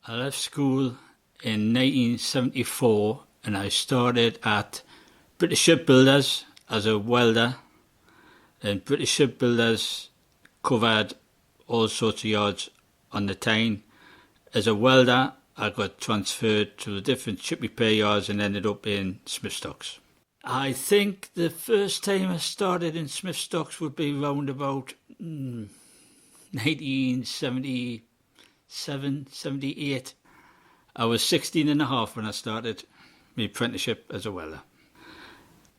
I left school in 1974 and I started at British Shipbuilders as a welder. And British Shipbuilders covered all sorts of yards on the Tyne. As a welder, I got transferred to the different ship repair yards and ended up in Smithstocks. I think the first time I started in Smithstocks would be round about 1977, 78. I was 16 and a half when I started my apprenticeship as a welder.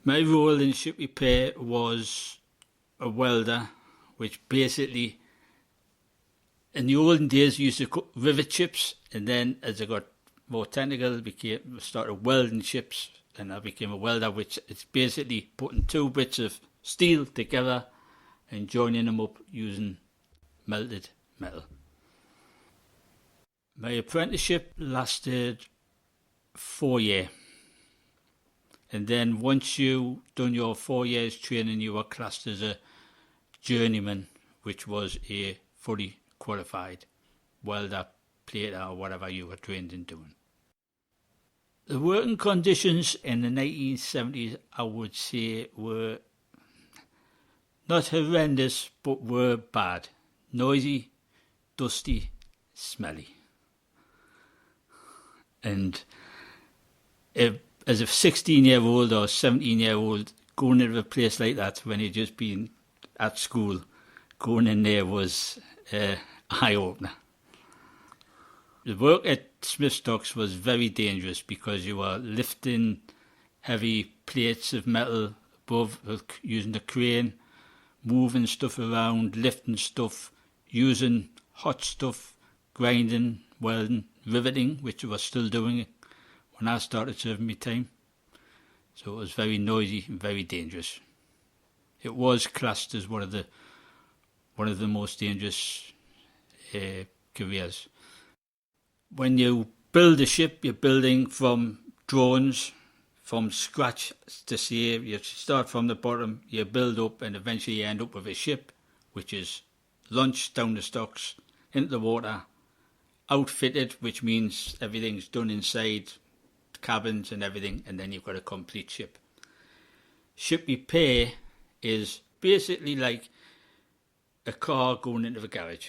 My role in ship repair was a welder, which basically, in the olden days, used to cut rivet ships, and then as I got more technical, started welding ships, and I became a welder, which is basically putting two bits of steel together and joining them up using melted metal. My apprenticeship lasted 4 years. And then once you done your 4 years training, you were classed as a journeyman, which was a fully qualified welder, plater, or whatever you were trained in doing. The working conditions in the 1970s, I would say, were not horrendous, but were bad. Noisy, dusty, smelly. And as a 16-year-old or 17-year-old, going into a place like that when you'd just been at school, going in there was an eye-opener. The work at Smithstocks was very dangerous because you were lifting heavy plates of metal above using the crane, moving stuff around, lifting stuff, using hot stuff, grinding, welding, riveting, which I was still doing when I started serving my time. So it was very noisy and very dangerous. It was classed as one of the most dangerous careers. When you build a ship, you're building from drawings, from scratch. To say you start from the bottom, you build up, and eventually you end up with a ship, which is launched down the stocks into the water, outfitted, which means everything's done inside, cabins and everything, and then you've got a complete ship. Ship repair is basically like a car going into the garage.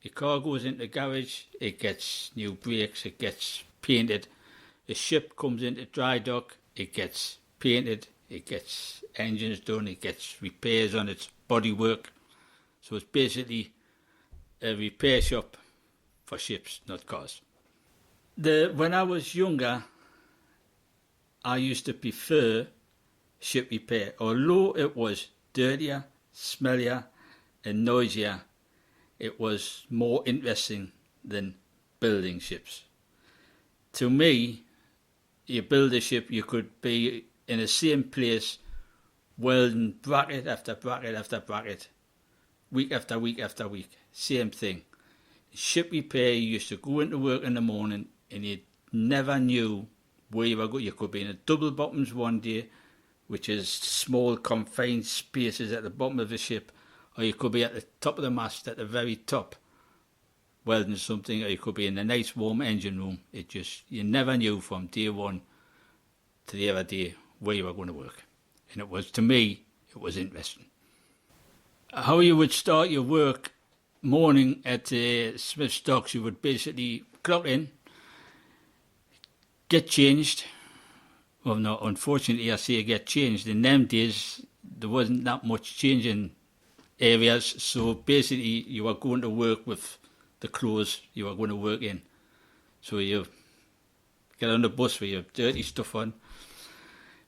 Your car goes into the garage, it gets new brakes, it gets painted. A ship comes into dry dock, it gets painted, it gets engines done, it gets repairs on its bodywork. So it's basically a repair shop for ships, not cars. When I was younger, I used to prefer ship repair, although it was dirtier, smellier and noisier. It was more interesting than building ships. To me, you build a ship, you could be in the same place welding bracket after bracket after bracket, week after week after week, same thing. Ship repair, you used to go into work in the morning and you never knew where you were going. You could be in a double bottoms one day, which is small confined spaces at the bottom of the ship, or you could be at the top of the mast at the very top welding something, or you could be in a nice warm engine room. You never knew from day one to the other day where you were going to work. And to me, it was interesting. How you would start your work morning at Smithstocks, you would basically clock in, get changed. Well, no, unfortunately, I say get changed. In them days, there wasn't that much changing areas, so basically you were going to work with the clothes you were going to work in. So you get on the bus with your dirty stuff on,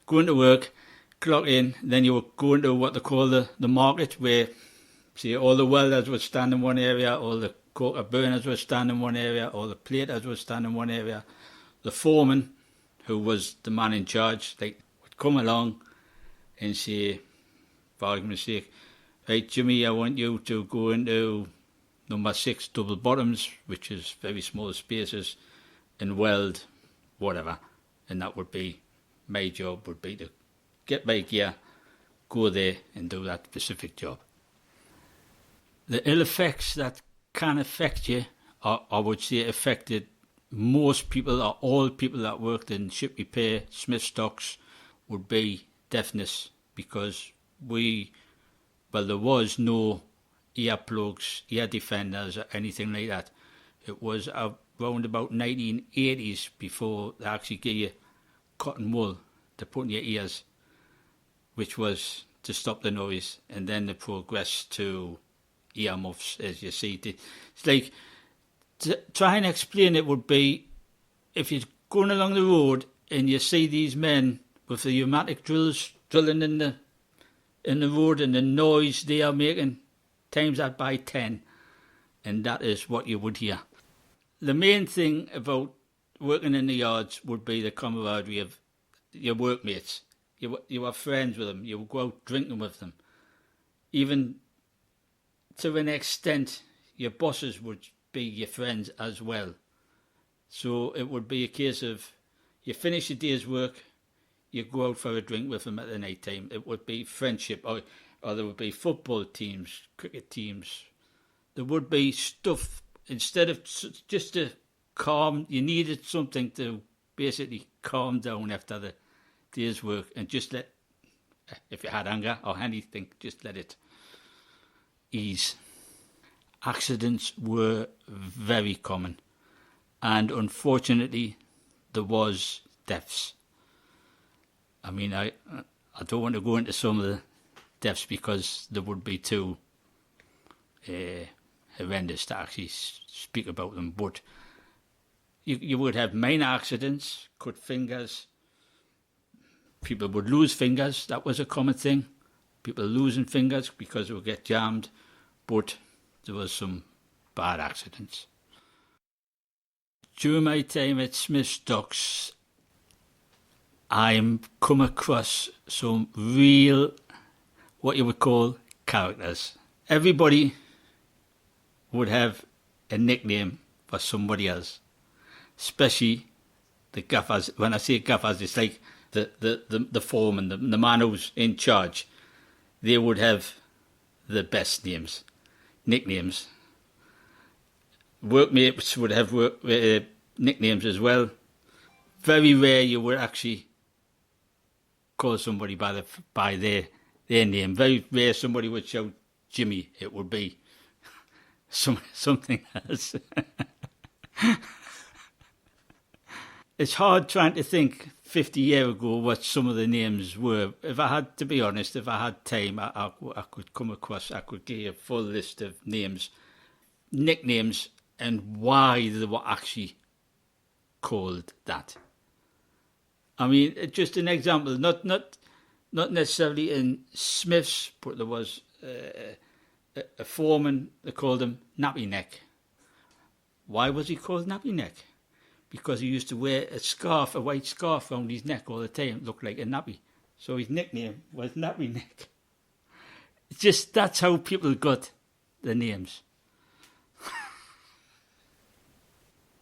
going to work, clock in, then you were going to what they call the market, where see all the welders would stand in one area, all the coker burners would stand in one area, all the platers would stand in one area. The foreman, who was the man in charge, would come along and say, for argument's sake, right, Jimmy, I want you to go into number 6 double bottoms, which is very small spaces, and weld whatever. And that would be, my job would be to get my gear, go there and do that specific job. The ill effects that can affect you, or I would say affected most people or all people that worked in ship repair, smith stocks, would be deafness, because there was no earplugs, ear defenders or anything like that. It was around about 1980s before they actually gave you cotton wool to put in your ears, which was to stop the noise, and then they progressed to earmuffs, as you see. It's like, to try and explain it would be, if you're going along the road and you see these men with the pneumatic drills drilling in the road, and the noise they are making, times that by 10, and that is what you would hear. The main thing about working in the yards would be the camaraderie of your workmates. You were friends with them. You would go out drinking with them. Even to an extent, your bosses would be your friends as well. So it would be a case of, you finish your day's work, you go out for a drink with them at the night time. It would be friendship, or there would be football teams, cricket teams. There would be stuff, instead of just to calm, you needed something to basically calm down after the day's work, and just let, if you had anger or anything, just let it ease. Accidents were very common, and unfortunately there was deaths. I mean, I don't want to go into some of the deaths because they would be too horrendous to actually speak about them, but you would have minor accidents, cut fingers, people would lose fingers. That was a common thing, people losing fingers because they would get jammed, but there was some bad accidents. During my time at Smith Stocks, I'm come across some real, what you would call, characters. Everybody would have a nickname for somebody else, especially the gaffers. When I say gaffers, it's like the foreman, the man who's in charge. They would have the best nicknames. Workmates would have nicknames as well. Very rare you would actually call somebody by their name. Very rare somebody would shout Jimmy. It would be something else. It's hard trying to think 50 years ago what some of the names were. If I had to be honest, if I had time, I could come across, I could give you a full list of names, nicknames, and why they were actually called that. I mean, just an example, not necessarily in Smiths, but there was a foreman, they called him Nappy Neck. Why was he called Nappy Neck? Because he used to wear a white scarf around his neck all the time. It looked like a nappy. So his nickname was Nappy Neck. It's just, that's how people got the names.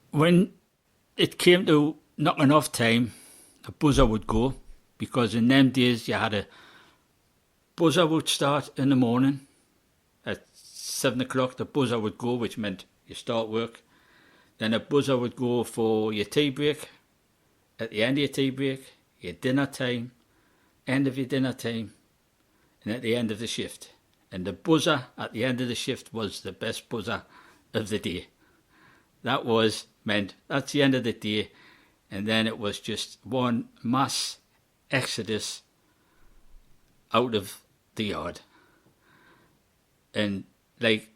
When it came to knocking off time, the buzzer would go, because in them days you had a buzzer would start in the morning at 7 o'clock. The buzzer would go, which meant you start work. Then a buzzer would go for your tea break. At the end of your tea break, your dinner time, end of your dinner time, and at the end of the shift. And the buzzer at the end of the shift was the best buzzer of the day. That meant that's the end of the day, and then it was just one mass exodus out of the yard. And like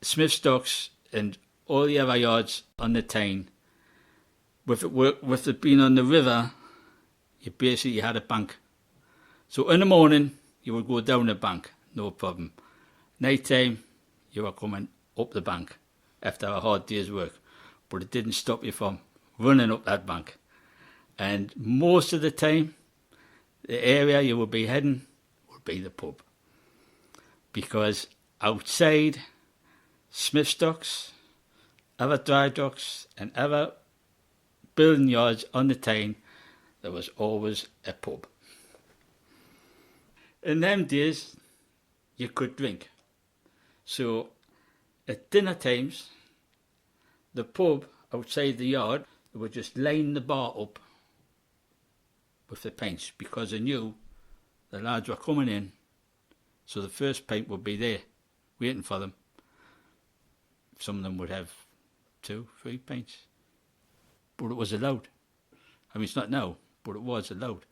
Smith Stocks and all the other yards on the Tyne, with it being on the river, you basically had a bank. So in the morning, you would go down the bank, no problem. Night time, you were coming up the bank after a hard day's work. But it didn't stop you from running up that bank. And most of the time, the area you would be heading would be the pub. Because outside Smith Stocks, other dry docks and other building yards on the Tyne, there was always a pub. In them days, you could drink. So at dinner times, the pub outside the yard, They would just line the bar up with the pints because they knew the lads were coming in, so the first pint would be there, waiting for them. Some of them would have 2, 3 pints. But it was allowed. I mean, it's not now, but it was allowed.